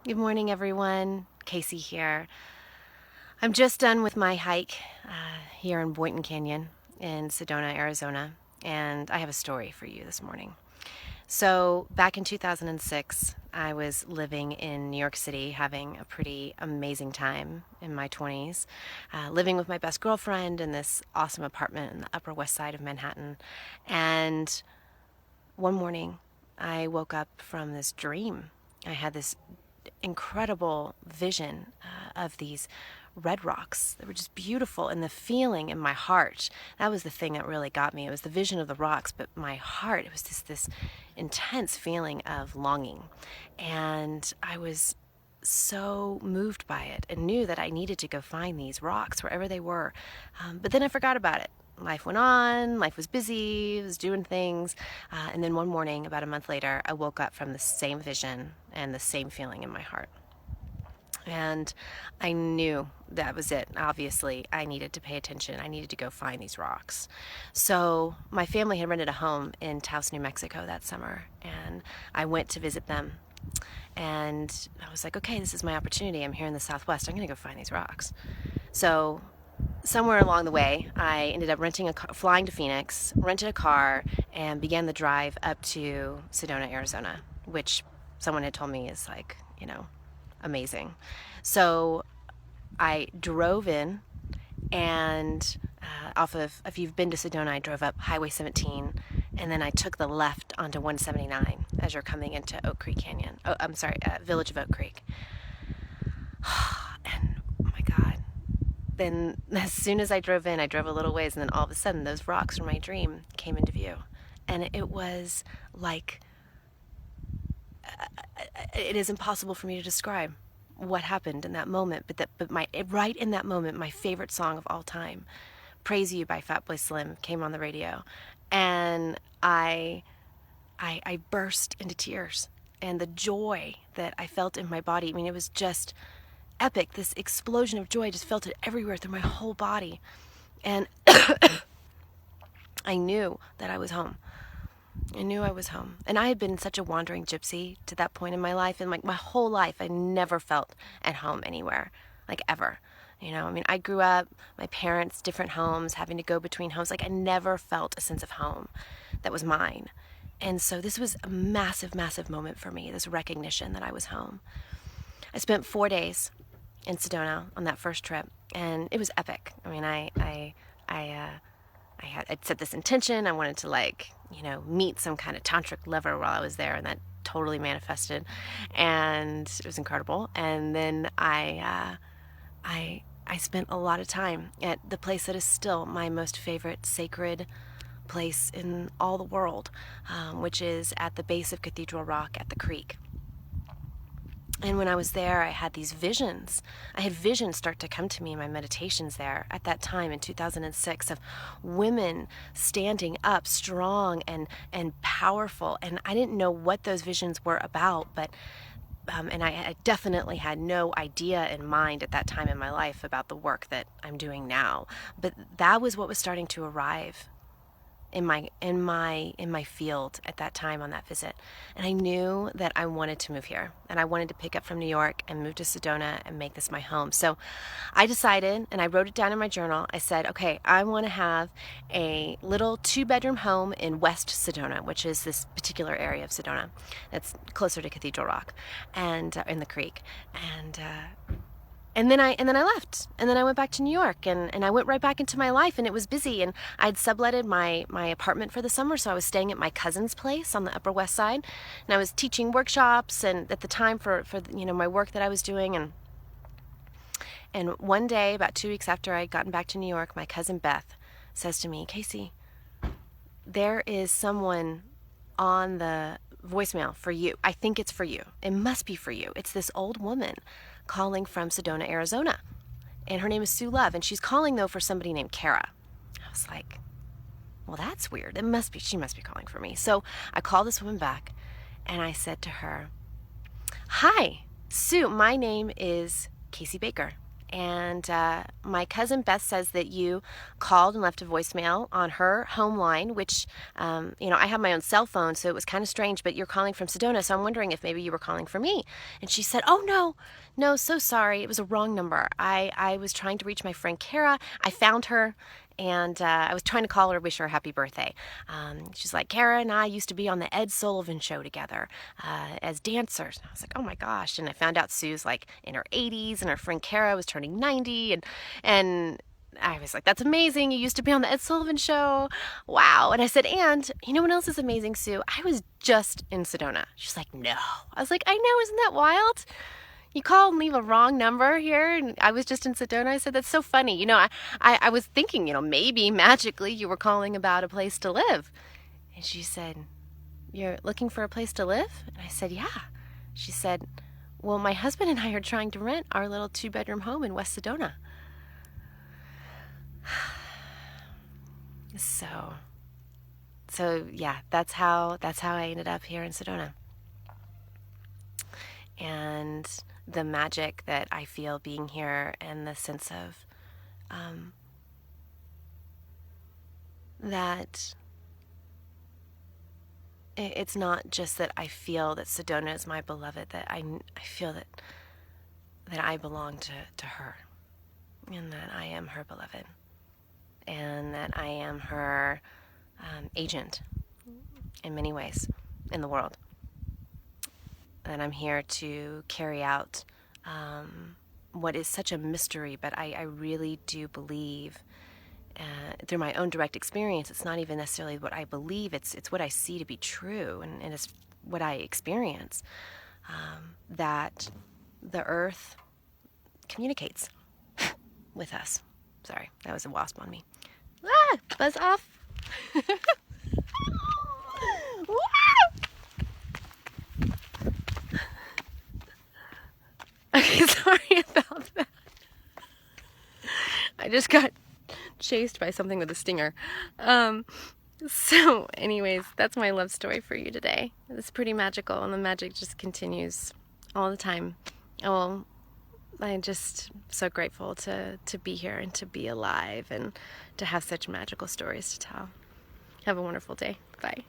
Good morning, everyone. Casey here. I'm just done with my hike here in Boynton Canyon in Sedona, Arizona, and I have a story for you this morning. So, back in 2006, I was living in New York City, having a pretty amazing time in my 20s, living with my best girlfriend in this awesome apartment in the Upper West Side of Manhattan. And one morning, I woke up from this dream. I had this incredible vision of these red rocks that were just beautiful, and the feeling in my heart, that was the thing that really got me. It was the vision of the rocks, but my heart, it was just this intense feeling of longing. And I was so moved by it and knew that I needed to go find these rocks wherever they were. But then I forgot about it. Life went on, life was busy, I was doing things. And then one morning, about a month later, I woke up from the same vision and the same feeling in my heart. And I knew that was it. Obviously, I needed to pay attention. I needed to go find these rocks. So my family had rented a home in Taos, New Mexico that summer, and I went to visit them. And I was like, okay, this is my opportunity. I'm here in the Southwest. I'm going to go find these rocks. So somewhere along the way, I ended up renting a car, flying to Phoenix, rented a car, and began the drive up to Sedona, Arizona, which someone had told me is like, amazing. So I drove in and off of, if you've been to Sedona, I drove up Highway 17 and then I took the left onto 179 as you're coming into Oak Creek Canyon. Oh, I'm sorry, Village of Oak Creek. And oh my God. Then as soon as I drove in, I drove a little ways and then all of a sudden those rocks from my dream came into view. And it was like, it is impossible for me to describe what happened in that moment, right in that moment, my favorite song of all time, "Praise You" by Fatboy Slim, came on the radio, and I burst into tears, and the joy that I felt in my body. I mean, it was just epic. This explosion of joy, I just felt it everywhere through my whole body, and I knew that I was home. I knew I was home. And I had been such a wandering gypsy to that point in my life. And like my whole life, I never felt at home anywhere, like ever. I mean, I grew up, my parents, different homes, having to go between homes. Like I never felt a sense of home that was mine. And so this was a massive, massive moment for me, this recognition that I was home. I spent 4 days in Sedona on that first trip, and it was epic. I mean, I'd set this intention. I wanted to meet some kind of tantric lover while I was there, and that totally manifested, and it was incredible. And then I spent a lot of time at the place that is still my most favorite sacred place in all the world, which is at the base of Cathedral Rock at the creek. And when I was there, I had these visions. I had visions start to come to me in my meditations there at that time in 2006 of women standing up strong and powerful. And I didn't know what those visions were about, but and I definitely had no idea in mind at that time in my life about the work that I'm doing now. But that was what was starting to arrive in my field at that time on that visit. And I knew that I wanted to move here, and I wanted to pick up from New York and move to Sedona and make this my home. So I decided, and I wrote it down in my journal. I said, okay, I want to have a little 2-bedroom home in West Sedona, which is this particular area of Sedona that's closer to Cathedral Rock and in the creek. And then I left, and then I went back to New York, and I went right back into my life, and it was busy, and I'd subletted my apartment for the summer, so I was staying at my cousin's place on the Upper West Side, and I was teaching workshops, and at the time for my work that I was doing, and one day, about 2 weeks after I'd gotten back to New York, my cousin Beth says to me, Casey, there is someone on the voicemail for you. I think it's for you. It must be for you. It's this old woman calling from Sedona, Arizona. And her name is Sue Love. And she's calling, though, for somebody named Kara. I was like, well, that's weird. She must be calling for me. So I called this woman back and I said to her, hi, Sue, my name is Casey Baker. And my cousin Beth says that you called and left a voicemail on her home line, which, I have my own cell phone, so it was kind of strange, but you're calling from Sedona, so I'm wondering if maybe you were calling for me. And she said, oh, no, so sorry. It was a wrong number. I was trying to reach my friend Kara. I found her. And I was trying to call her, wish her a happy birthday. She's like, Kara and I used to be on the Ed Sullivan Show together as dancers. I was like, oh my gosh. And I found out Sue's like in her 80s and her friend Kara was turning 90. And I was like, that's amazing. You used to be on the Ed Sullivan Show. Wow. And I said, and you know what else is amazing, Sue? I was just in Sedona. She's like, no. I was like, I know. Isn't that wild? You call and leave a wrong number here, and I was just in Sedona. I said, that's so funny. I was thinking, maybe magically you were calling about a place to live. And she said, you're looking for a place to live? And I said, yeah. She said, well, my husband and I are trying to rent our little 2-bedroom home in West Sedona. So yeah, that's how I ended up here in Sedona. And the magic that I feel being here, and the sense of that it's not just that I feel that Sedona is my beloved, that I feel that I belong to her, and that I am her beloved, and that I am her agent in many ways in the world. And I'm here to carry out what is such a mystery, but I really do believe through my own direct experience, it's not even necessarily what I believe, it's what I see to be true, and it's what I experience, that the earth communicates with us. Sorry, that was a wasp on me. Buzz off. Okay, sorry about that. I just got chased by something with a stinger. So anyways, that's my love story for you today. It's pretty magical, and the magic just continues all the time. Oh, I'm just so grateful to be here and to be alive and to have such magical stories to tell. Have a wonderful day. Bye.